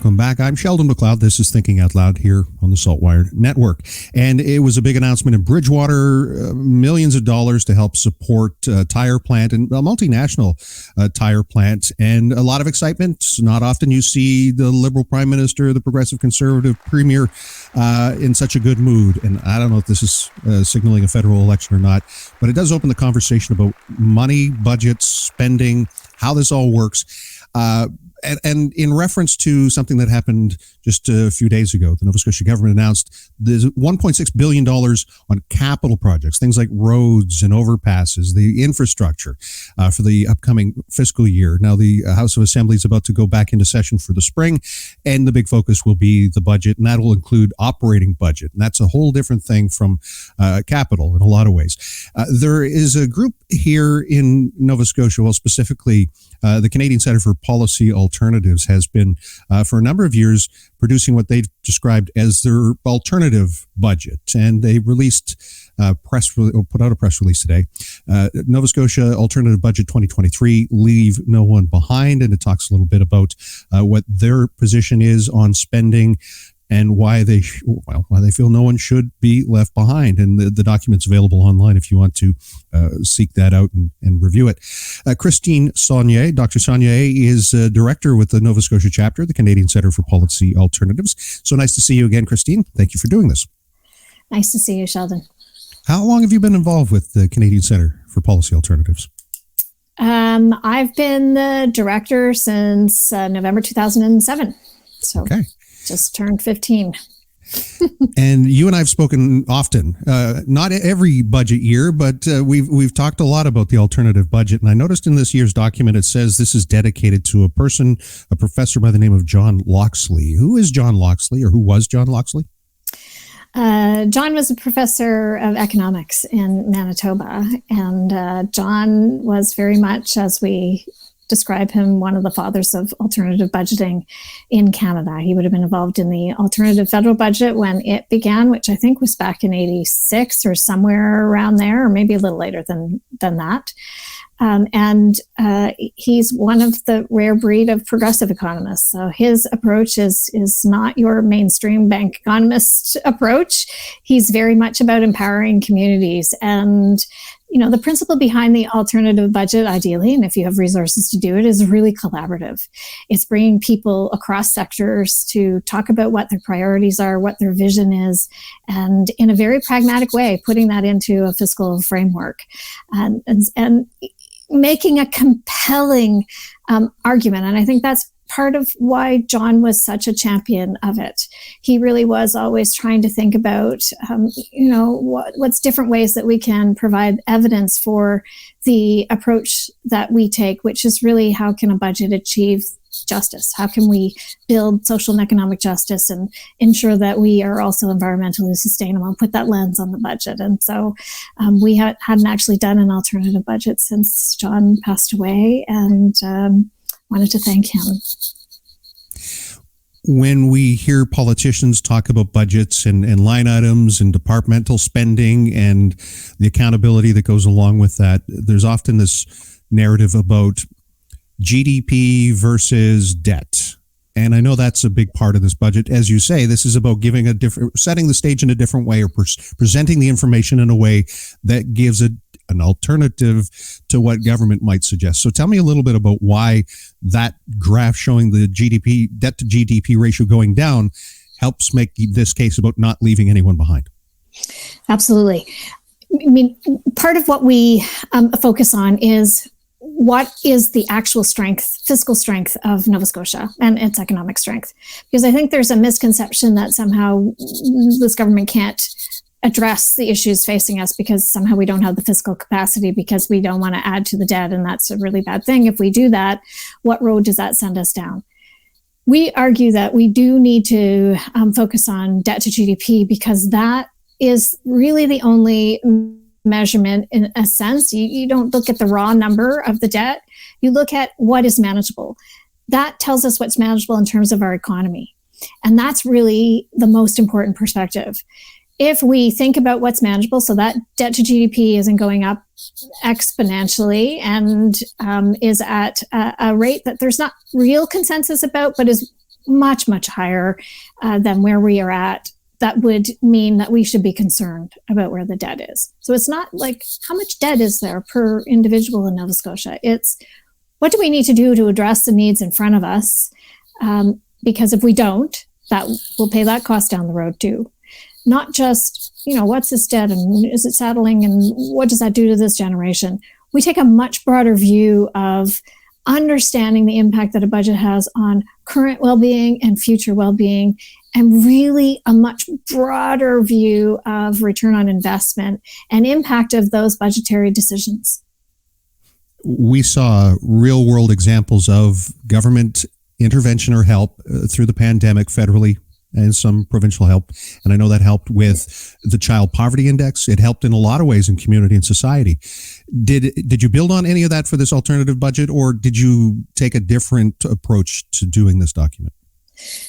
Welcome back. I'm Sheldon McLeod. This is Thinking Out Loud here on the SaltWire Network. And it was a big announcement in Bridgewater, millions of dollars to help support a tire plant and a multinational tire plant. And a lot of excitement. Not often you see the Liberal Prime Minister, the Progressive Conservative Premier in such a good mood. And I don't know if this is signaling a federal election or not, but it does open the conversation about money, budgets, spending, how this all works. And in reference to something that happened just a few days ago, the Nova Scotia government announced there's $1.6 billion on capital projects, things like roads and overpasses, the infrastructure for the upcoming fiscal year. Now, the House of Assembly is about to go back into session for the spring, and the big focus will be the budget, and that will include operating budget. And that's a whole different thing from capital in a lot of ways. There is a group here in Nova Scotia, well, specifically the Canadian Centre for Policy Alternatives has been for a number of years producing what they've described as their alternative budget. And they released put out a press release today. Nova Scotia Alternative Budget 2023, Leave No One Behind. And it talks a little bit about what their position is on spending and why they feel no one should be left behind. And the document's available online if you want to seek that out and review it. Christine Saulnier, Dr. Saulnier is director with the Nova Scotia Chapter, the Canadian Centre for Policy Alternatives. So nice to see you again, Christine. Thank you for doing this. Nice to see you, Sheldon. How long have you been involved with the Canadian Centre for Policy Alternatives? I've been the director since November 2007. So. Okay. Just turned 15. And you and I have spoken often, not every budget year, but we've talked a lot about the alternative budget. And I noticed in this year's document, it says this is dedicated to a professor by the name of John Loxley. Who is John Loxley, or who was John Loxley? John was a professor of economics in Manitoba. And John was very much, as we describe him, one of the fathers of alternative budgeting in Canada. He would have been involved in the alternative federal budget when it began, which I think was back in 86 or somewhere around there, or maybe a little later than that. He's one of the rare breed of progressive economists. So his approach is not your mainstream bank economist approach. He's very much about empowering communities. And the principle behind the alternative budget, ideally, and if you have resources to do it, is really collaborative. It's bringing people across sectors to talk about what their priorities are, what their vision is, and in a very pragmatic way, putting that into a fiscal framework and making a compelling argument. And I think that's part of why John was such a champion of it. He really was always trying to think about, what's different ways that we can provide evidence for the approach that we take, which is really how can a budget achieve justice? How can we build social and economic justice and ensure that we are also environmentally sustainable and put that lens on the budget? And so we hadn't actually done an alternative budget since John passed away, and wanted to thank him. When we hear politicians talk about budgets and line items and departmental spending and the accountability that goes along with that, there's often this narrative about GDP versus debt. And I know that's a big part of this budget. As you say, this is about setting the stage in a different way, or presenting the information in a way that gives an alternative to what government might suggest. So tell me a little bit about why that graph showing the GDP, debt to GDP ratio going down helps make this case about not leaving anyone behind. Absolutely. I mean, part of what we focus on is what is the actual fiscal strength of Nova Scotia and its economic strength? Because I think there's a misconception that somehow this government can't address the issues facing us because somehow we don't have the fiscal capacity because we don't want to add to the debt, and that's a really bad thing. If we do that, what road does that send us down? We argue that we do need to focus on debt to GDP because that is really the only measurement in a sense. You don't look at the raw number of the debt, you look at what is manageable. That tells us what's manageable in terms of our economy. And that's really the most important perspective. If we think about what's manageable, so that debt to GDP isn't going up exponentially and is at a rate that there's not real consensus about, but is much, much higher than where we are at. That would mean that we should be concerned about where the debt is. So it's not like how much debt is there per individual in Nova Scotia. It's what do we need to do to address the needs in front of us? Because if we don't, that will pay that cost down the road too. Not just, what's this debt and is it settling and what does that do to this generation? We take a much broader view of understanding the impact that a budget has on current well-being and future well-being, and really a much broader view of return on investment and impact of those budgetary decisions. We saw real-world examples of government intervention or help through the pandemic federally and some provincial help. And I know that helped with the Child Poverty Index. It helped in a lot of ways in community and society. Did you build on any of that for this alternative budget, or did you take a different approach to doing this document?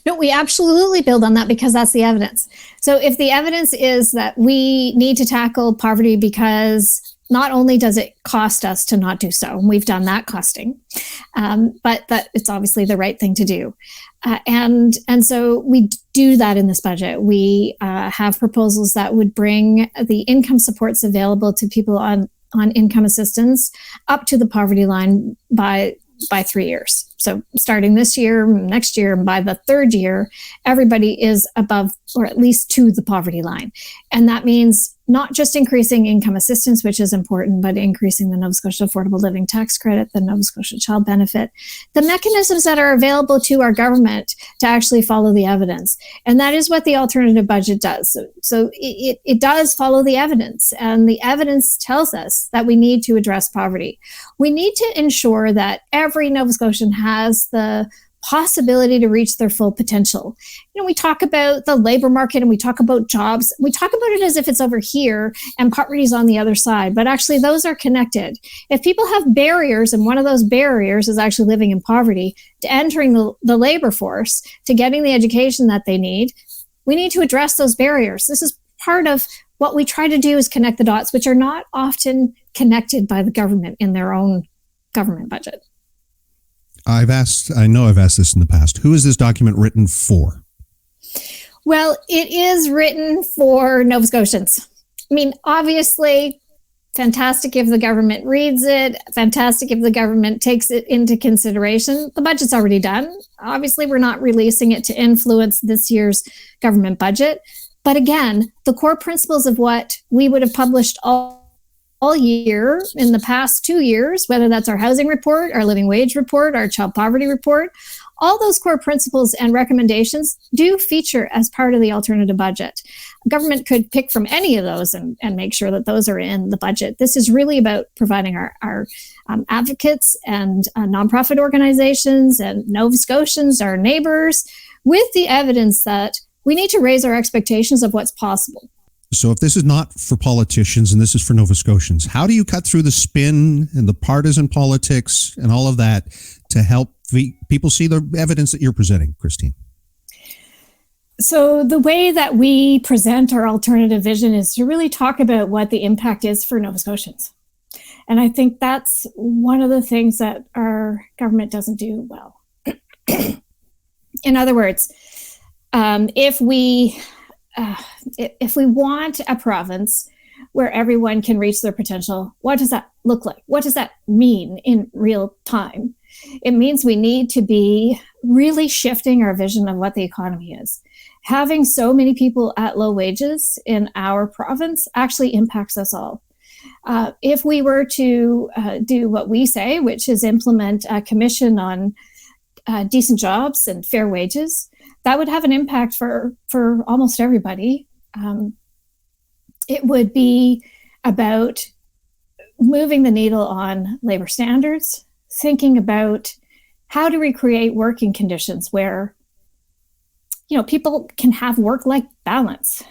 No, we absolutely build on that because that's the evidence. So if the evidence is that we need to tackle poverty because not only does it cost us to not do so, and we've done that costing, but that it's obviously the right thing to do. And so we do that in this budget. We have proposals that would bring the income supports available to people on income assistance up to the poverty line by 3 years. So starting this year, next year, and by the third year, everybody is above or at least to the poverty line. And that means not just increasing income assistance, which is important, but increasing the Nova Scotia Affordable Living Tax Credit, the Nova Scotia Child Benefit, the mechanisms that are available to our government to actually follow the evidence. And that is what the alternative budget does. So it does follow the evidence, and the evidence tells us that we need to address poverty. We need to ensure that every Nova Scotian has the possibility to reach their full potential. We talk about the labor market and we talk about jobs. We talk about it as if it's over here and poverty's on the other side, but actually those are connected. If people have barriers, and one of those barriers is actually living in poverty, to entering the labor force, to getting the education that they need, we need to address those barriers. This is part of what we try to do, is connect the dots, which are not often connected by the government in their own government budget. I know I've asked this in the past. Who is this document written for? Well, it is written for Nova Scotians. I mean, obviously, fantastic if the government reads it, fantastic if the government takes it into consideration. The budget's already done. Obviously, we're not releasing it to influence this year's government budget. But again, the core principles of what we would have published all year in the past 2 years, whether that's our housing report, our living wage report, our child poverty report, all those core principles and recommendations do feature as part of the alternative budget. Government could pick from any of those and make sure that those are in the budget. This is really about providing our advocates and nonprofit organizations and Nova Scotians, our neighbors, with the evidence that we need to raise our expectations of what's possible. So if this is not for politicians and this is for Nova Scotians, how do you cut through the spin and the partisan politics and all of that to help people see the evidence that you're presenting, Christine? So the way that we present our alternative vision is to really talk about what the impact is for Nova Scotians. And I think that's one of the things that our government doesn't do well. In other words, if we want a province where everyone can reach their potential, what does that look like? What does that mean in real time? It means we need to be really shifting our vision of what the economy is. Having so many people at low wages in our province actually impacts us all. If we were to do what we say, which is implement a commission on decent jobs and fair wages, that would have an impact for almost everybody. It would be about moving the needle on labor standards, thinking about how do we create working conditions where people can have work-life balance.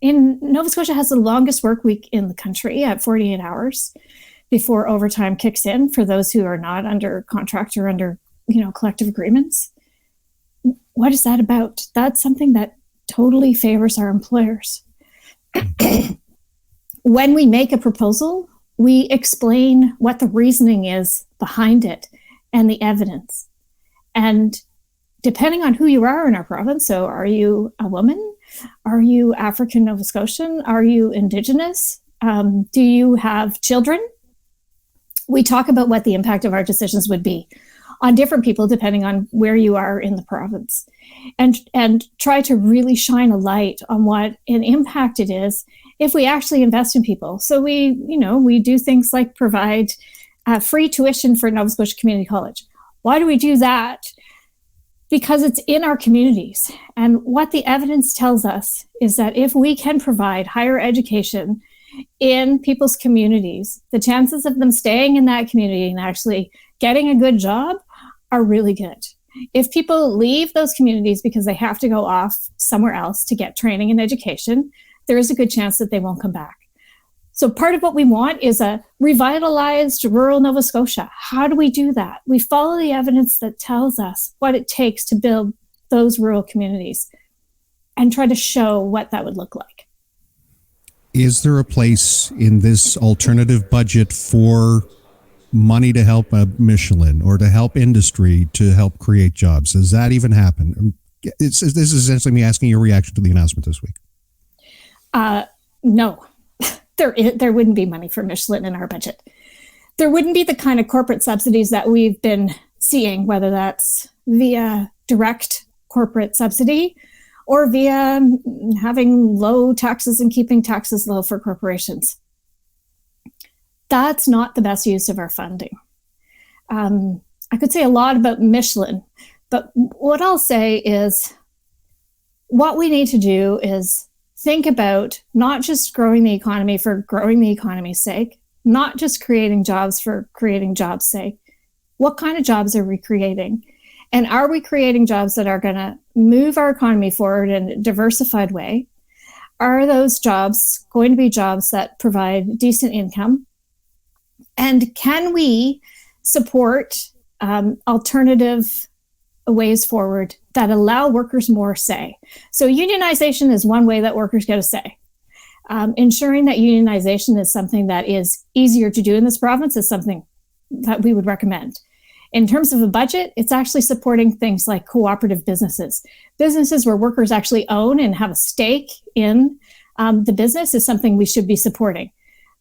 Nova Scotia has the longest work week in the country at 48 hours before overtime kicks in for those who are not under contract or under collective agreements. What is that about? That's something that totally favors our employers. When we make a proposal, we explain what the reasoning is behind it and the evidence. And depending on who you are in our province, so are you a woman? Are you African Nova Scotian? Are you Indigenous? Do you have children? We talk about what the impact of our decisions would be on different people depending on where you are in the province, and try to really shine a light on what an impact it is if we actually invest in people. So we do things like provide free tuition for Nova Scotia Community College. Why do we do that? Because it's in our communities. And what the evidence tells us is that if we can provide higher education in people's communities, the chances of them staying in that community and actually getting a good job are really good. If people leave those communities because they have to go off somewhere else to get training and education, there is a good chance that they won't come back. So part of what we want is a revitalized rural Nova Scotia. How do we do that? We follow the evidence that tells us what it takes to build those rural communities and try to show what that would look like. Is there a place in this alternative budget for money to help Michelin or to help industry to help create jobs? Does that even happen? This is essentially me asking your reaction to the announcement this week. No, there wouldn't be money for Michelin in our budget. There wouldn't be the kind of corporate subsidies that we've been seeing, whether that's via direct corporate subsidy or via having low taxes and keeping taxes low for corporations. That's not the best use of our funding. I could say a lot about Michelin, but what I'll say is what we need to do is think about not just growing the economy for growing the economy's sake, not just creating jobs for creating jobs' sake. What kind of jobs are we creating? And are we creating jobs that are going to move our economy forward in a diversified way? Are those jobs going to be jobs that provide decent income? And can we support alternative ways forward that allow workers more say? So unionization is one way that workers get a say. Ensuring that unionization is something that is easier to do in this province is something that we would recommend. In terms of a budget, it's actually supporting things like cooperative businesses. Businesses where workers actually own and have a stake in the business is something we should be supporting.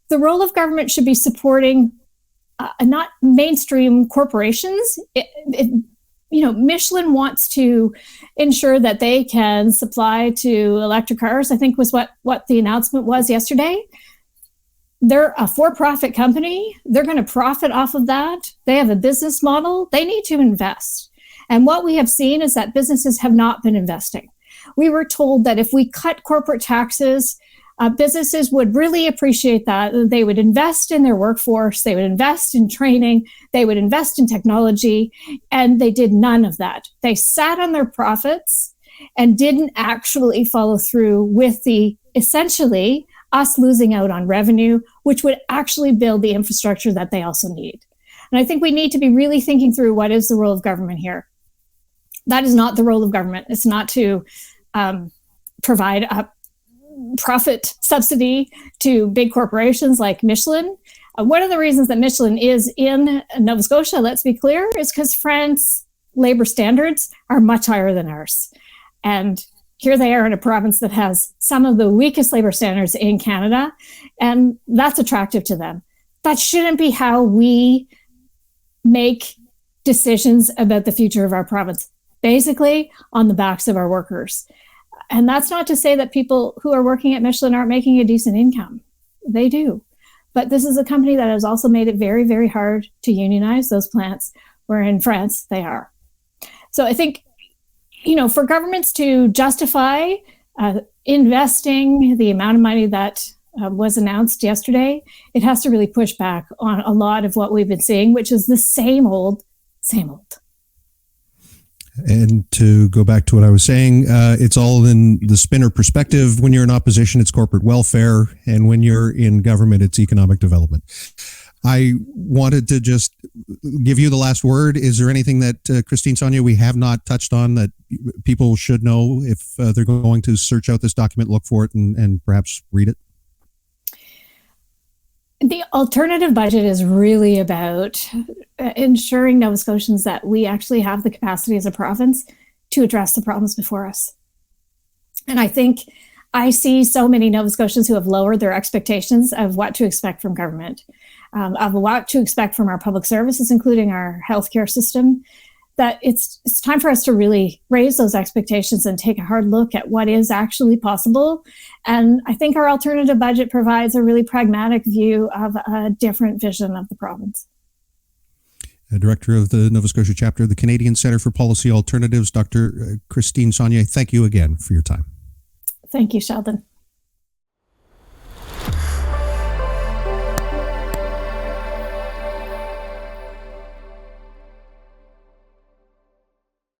The role of government should be supporting not mainstream corporations. Michelin wants to ensure that they can supply to electric cars, I think was what the announcement was yesterday. They're a for-profit company. They're going to profit off of that. They have a business model. They need to invest. And what we have seen is that businesses have not been investing. We were told that if we cut corporate taxes, businesses would really appreciate that. They would invest in their workforce. They would invest in training. They would invest in technology. And they did none of that. They sat on their profits and didn't actually follow through with essentially us losing out on revenue, which would actually build the infrastructure that they also need. And I think we need to be really thinking through what is the role of government here. That is not the role of government. It's not to provide a profit subsidy to big corporations like Michelin. One of the reasons that Michelin is in Nova Scotia, let's be clear, is because France's labor standards are much higher than ours. And here they are in a province that has some of the weakest labor standards in Canada, and that's attractive to them. That shouldn't be how we make decisions about the future of our province, basically on the backs of our workers. And that's not to say that people who are working at Michelin aren't making a decent income. They do. But this is a company that has also made it very, very hard to unionize those plants, where in France they are. So I think, for governments to justify investing the amount of money that was announced yesterday, it has to really push back on a lot of what we've been seeing, which is the same old. And to go back to what I was saying, it's all in the spinner perspective. When you're in opposition, it's corporate welfare. And when you're in government, it's economic development. I wanted to just give you the last word. Is there anything that, Christine, Saulnier, we have not touched on that people should know if they're going to search out this document, look for it, and perhaps read it? The alternative budget is really about ensuring Nova Scotians that we actually have the capacity as a province to address the problems before us. And I think I see so many Nova Scotians who have lowered their expectations of what to expect from government, of what to expect from our public services, including our healthcare system, that it's time for us to really raise those expectations and take a hard look at what is actually possible. And I think our alternative budget provides a really pragmatic view of a different vision of the province. Director of the Nova Scotia Chapter of the Canadian Centre for Policy Alternatives, Dr. Christine Saulnier, thank you again for your time. Thank you, Sheldon.